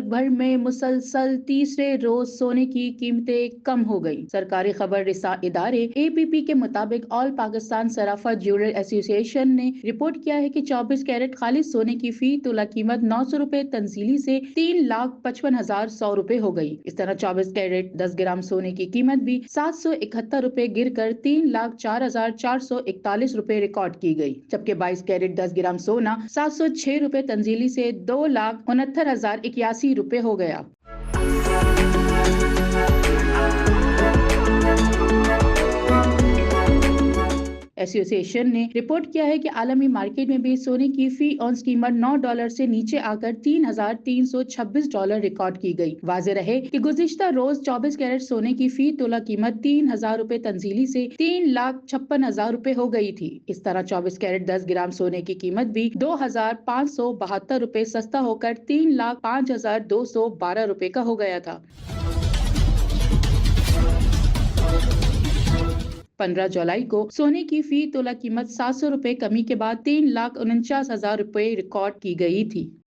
भर में मुसलसल तीसरे रोज सोने की कीमतें कम हो गई। सरकारी खबर रिसा इदारे APP के मुताबिक ऑल पाकिस्तान सराफा ज्वेलर एसोसिएशन ने रिपोर्ट किया है कि 24 कैरेट खालिस सोने की फी तोला कीमत 900 रुपए तंजीली से 3,55,100 रुपए हो गई। इस तरह 24 कैरेट 10 ग्राम सोने की कीमत भी 771 रुपए गिर कर 3,04,441 रुपए रिकॉर्ड की गई, जबकि 22 कैरेट 10 ग्राम सोना 706 रुपए तंजीली से 2,69,081 रुपए हो गया। एसोसिएशन ने रिपोर्ट किया है कि आलमी मार्केट में भी सोने की फी औंस कीमत $9 से नीचे आकर $3,326 रिकॉर्ड की गई। वाज़ेह रहे कि गुज़िश्ता रोज 24 कैरेट सोने की फी तोला कीमत 3,000 रुपए तंजीली से 3,56,000 रुपए हो गई थी। इस तरह 24 कैरेट 10 ग्राम सोने की कीमत भी 2,572 रुपए सस्ता होकर 3,05,212 रुपए का हो गया था। 15 जुलाई को सोने की फी तोला कीमत 700 रुपए कमी के बाद 3,49,000 रुपए रिकॉर्ड की गई थी।